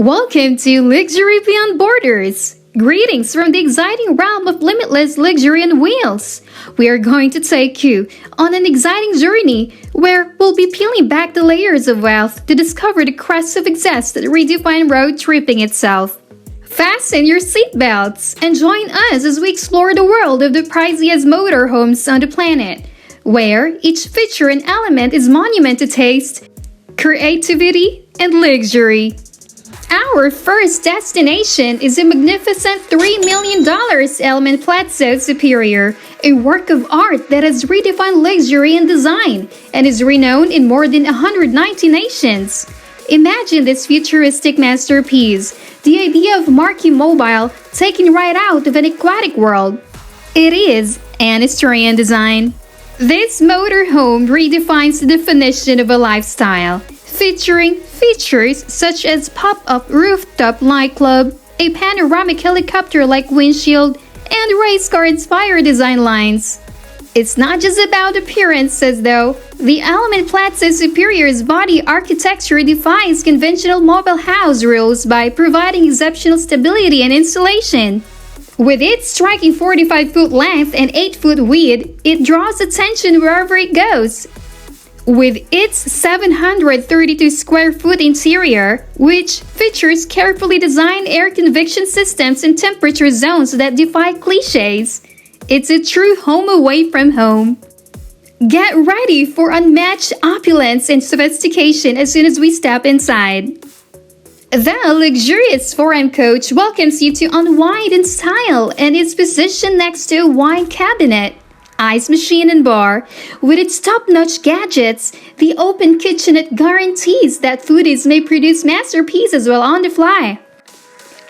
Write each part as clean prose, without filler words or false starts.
Welcome to Luxury Beyond Borders. Greetings from the exciting realm of limitless luxury on wheels. We are going to take you on an exciting journey where we'll be peeling back the layers of wealth to discover the crest of excess that redefine road tripping itself. Fasten your seatbelts and join us as we explore the world of the priciest motorhomes on the planet, where each feature and element is monument to taste, creativity, and luxury. Our first destination is a magnificent $3 million Element Plateau Superior, a work of art that has redefined luxury and design and is renowned in more than 190 nations. Imagine this futuristic masterpiece, the idea of marquee mobile taken right out of an aquatic world. It is an Australian design. This motorhome redefines the definition of a lifestyle, featuring features such as pop-up rooftop nightclub, a panoramic helicopter-like windshield, and race car-inspired design lines. It's not just about appearances though. The Element Plateau Superior's body architecture defies conventional mobile house rules by providing exceptional stability and insulation. With its striking 45-foot length and 8-foot width, it draws attention wherever it goes. With its 732 square foot interior, which features carefully designed air convection systems and temperature zones that defy cliches, it's a true home away from home. Get ready for unmatched opulence and sophistication as soon as we step inside. The luxurious 4M coach welcomes you to unwind in style and is positioned next to a wine cabinet, ice machine and bar. With its top-notch gadgets, the open kitchenette guarantees that foodies may produce masterpieces while on the fly.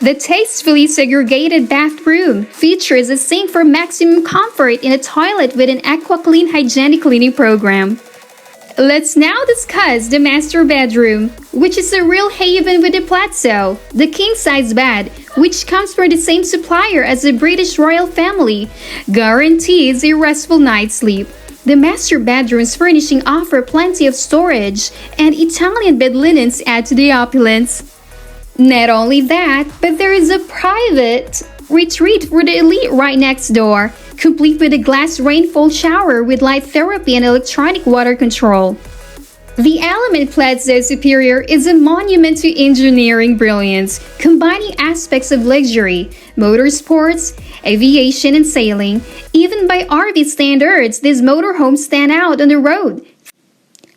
The tastefully segregated bathroom features a sink for maximum comfort and a toilet with an AquaClean hygienic cleaning program. Let's now discuss the master bedroom, which is a real haven with the Plateau. The king-size bed, which comes from the same supplier as the British royal family, guarantees a restful night's sleep. The master bedroom's furnishing offer plenty of storage, and Italian bed linens add to the opulence. Not only that, but there is a private retreat for the elite right next door, complete with a glass rainfall shower with light therapy and electronic water control. The Element Plateau Superior is a monument to engineering brilliance, combining aspects of luxury, motorsports, aviation, and sailing. Even by RV standards, these motorhomes stand out on the road,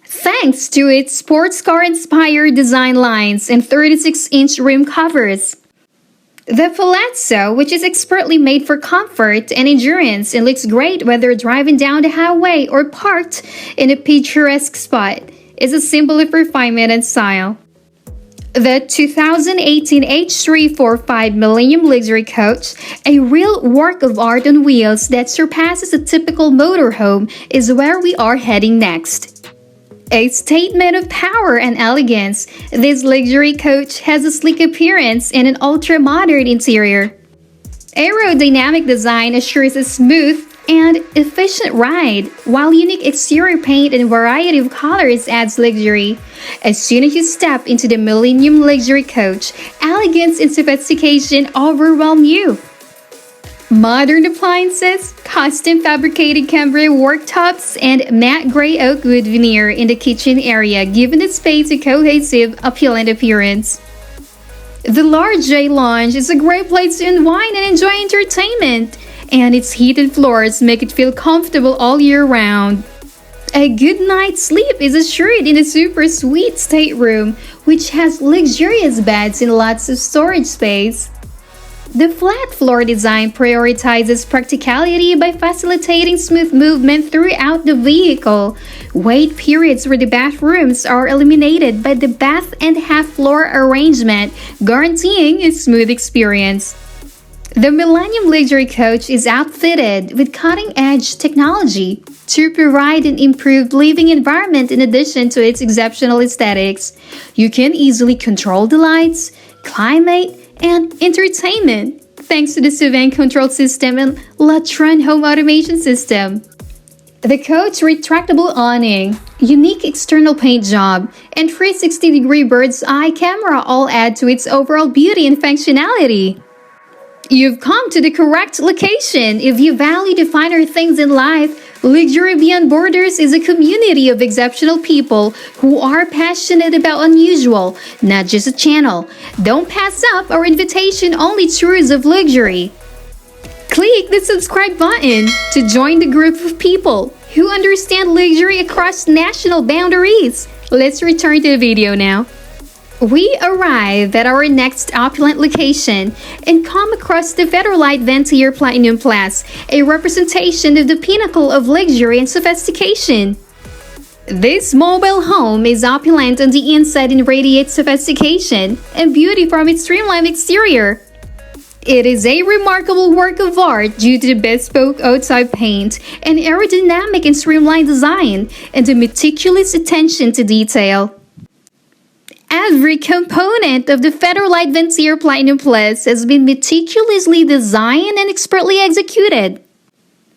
thanks to its sports car-inspired design lines and 36-inch rim covers. The Palazzo, which is expertly made for comfort and endurance and looks great whether driving down the highway or parked in a picturesque spot, is a symbol of refinement and style. The 2018 H345 Millennium Luxury Coach, a real work of art on wheels that surpasses a typical motorhome, is where we are heading next. A statement of power and elegance, this luxury coach has a sleek appearance and an ultra-modern interior. Aerodynamic design assures a smooth and efficient ride, while unique exterior paint and variety of colors adds luxury. As soon as you step into the Millennium Luxury Coach, elegance and sophistication overwhelm you. Modern appliances, custom fabricated Cambria worktops, and matte gray oak wood veneer in the kitchen area give the space a cohesive, appealing appearance. The large J Lounge is a great place to unwind and enjoy entertainment, and its heated floors make it feel comfortable all year round. A good night's sleep is assured in the super sweet stateroom, which has luxurious beds and lots of storage space. The flat floor design prioritizes practicality by facilitating smooth movement throughout the vehicle. Wait periods where the bathrooms are eliminated by the bath and half floor arrangement, guaranteeing a smooth experience. The Millennium Luxury Coach is outfitted with cutting-edge technology to provide an improved living environment in addition to its exceptional aesthetics. You can easily control the lights, climate, and entertainment thanks to the Savant control system and Latran home automation system. The coach retractable awning unique external paint job, and 360-degree bird's-eye camera all add to its overall beauty and functionality. You've come to the correct location. If you value the finer things in life, Luxury Beyond Borders is a community of exceptional people who are passionate about unusual, not just a channel. Don't pass up our invitation-only tours of luxury. Click the subscribe button to join the group of people who understand luxury across national boundaries. Let's return to the video now. We arrive at our next opulent location and come across the Federalite Ventier Platinum Plus, a representation of the pinnacle of luxury and sophistication. This mobile home is opulent on the inside and radiates sophistication and beauty from its streamlined exterior. It is a remarkable work of art due to the bespoke outside paint and aerodynamic and streamlined design and the meticulous attention to detail. Every component of the Federalite Ventier Platinum Plus has been meticulously designed and expertly executed.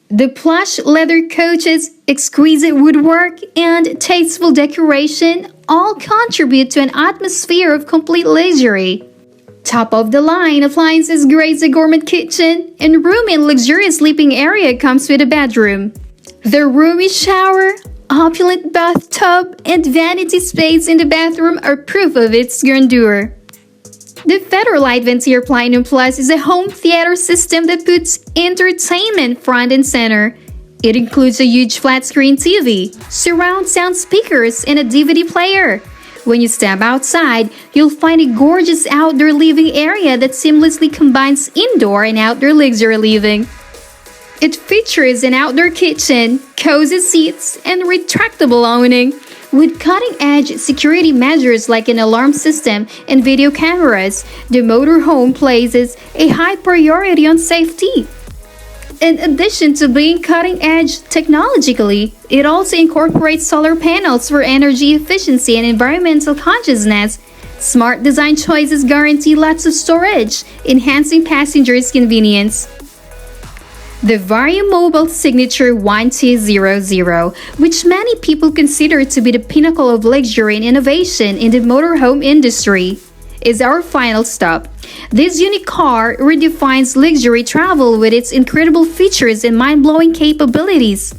The plush leather couches, exquisite woodwork, and tasteful decoration all contribute to an atmosphere of complete luxury. Top-of-the-line appliances grace a gourmet kitchen, and roomy and luxurious sleeping area comes with a bedroom. The roomy shower, opulent bathtub, and vanity space in the bathroom are proof of its grandeur. The Federalite Ventier Platinum Plus is a home theater system that puts entertainment front and center. It includes a huge flat-screen TV, surround sound speakers, and a DVD player. When you step outside, you'll find a gorgeous outdoor living area that seamlessly combines indoor and outdoor luxury living. It features an outdoor kitchen, cozy seats, and retractable awning. With cutting-edge security measures like an alarm system and video cameras, the motorhome places a high priority on safety. In addition to being cutting-edge technologically, it also incorporates solar panels for energy efficiency and environmental consciousness. Smart design choices guarantee lots of storage, enhancing passengers' convenience. The Variomobile Signature 1200, which many people consider to be the pinnacle of luxury and innovation in the motorhome industry, is our final stop. This unique car redefines luxury travel with its incredible features and mind-blowing capabilities.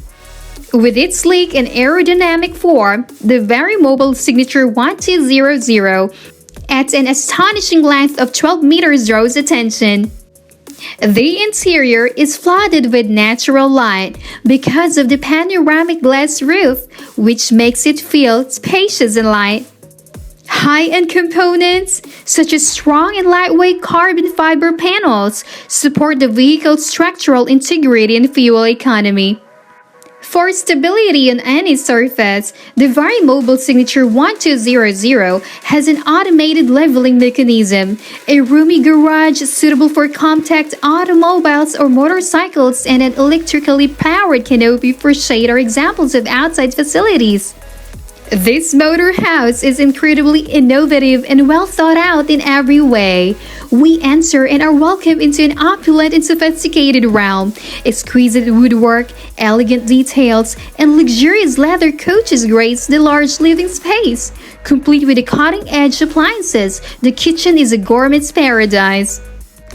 With its sleek and aerodynamic form, the Variomobile Signature 1200 at an astonishing length of 12 meters draws attention. The interior is flooded with natural light because of the panoramic glass roof, which makes it feel spacious and light. High-end components, such as strong and lightweight carbon fiber panels, support the vehicle's structural integrity and fuel economy. For stability on any surface, the Variomobile Signature 1200 has an automated leveling mechanism, a roomy garage suitable for compact automobiles or motorcycles, and an electrically powered canopy for shade are examples of outside facilities. This motor house is incredibly innovative and well thought out in every way. We enter and are welcomed into an opulent and sophisticated realm. Exquisite woodwork, elegant details, and luxurious leather couches grace the large living space. Complete with the cutting-edge appliances, the kitchen is a gourmet's paradise.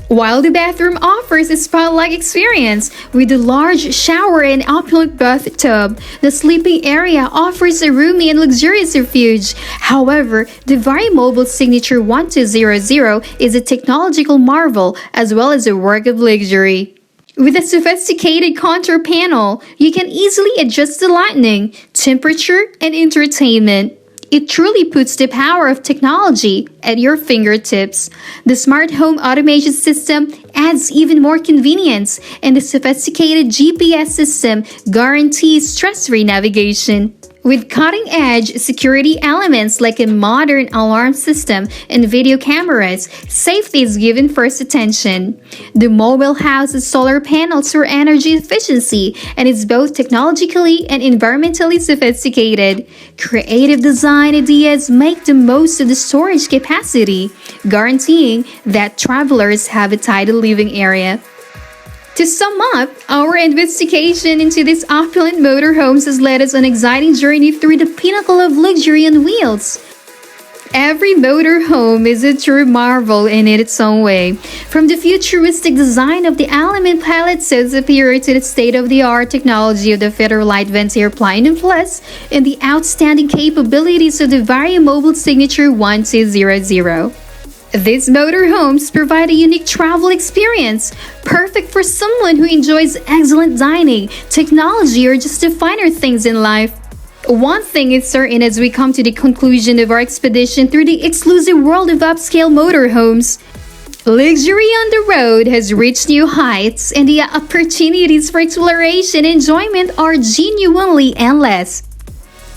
While the bathroom offers a spa-like experience with a large shower and opulent bathtub, the sleeping area offers a roomy and luxurious refuge. However, the Variomobile Signature 1200 is a technological marvel as well as a work of luxury. With a sophisticated contour panel, you can easily adjust the lighting, temperature, and entertainment. It truly puts the power of technology at your fingertips. The smart home automation system adds even more convenience, and the sophisticated GPS system guarantees stress-free navigation. With cutting-edge security elements like a modern alarm system and video cameras, safety is given first attention. The mobile houses solar panels for energy efficiency and is both technologically and environmentally sophisticated. Creative design ideas make the most of the storage capacity, guaranteeing that travelers have a tidy living area. To sum up, our investigation into these opulent motorhomes has led us on an exciting journey through the pinnacle of luxury on wheels. Every motorhome is a true marvel in its own way. From the futuristic design of the element palette so superior to the state-of-the-art technology of the Federal-Light Ventier Platinum Plus and the outstanding capabilities of the Variomobile Signature 1200. These motorhomes provide a unique travel experience, perfect for someone who enjoys excellent dining, technology, or just the finer things in life. One thing is certain as we come to the conclusion of our expedition through the exclusive world of upscale motorhomes. Luxury on the road has reached new heights, and the opportunities for exploration and enjoyment are genuinely endless.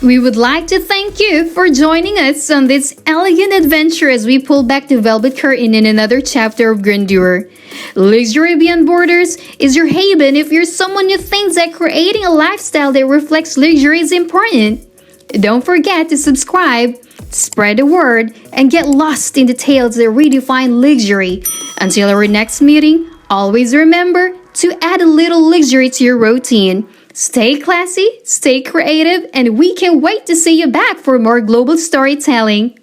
We would like to thank you for joining us on this elegant adventure as we pull back the velvet curtain in another chapter of grandeur. Luxury Beyond Borders is your haven if you're someone who thinks that creating a lifestyle that reflects luxury is important. Don't forget to subscribe, spread the word, and get lost in the tales that redefine luxury. Until our next meeting, always remember to add a little luxury to your routine. Stay classy, stay creative, and we can't wait to see you back for more global storytelling.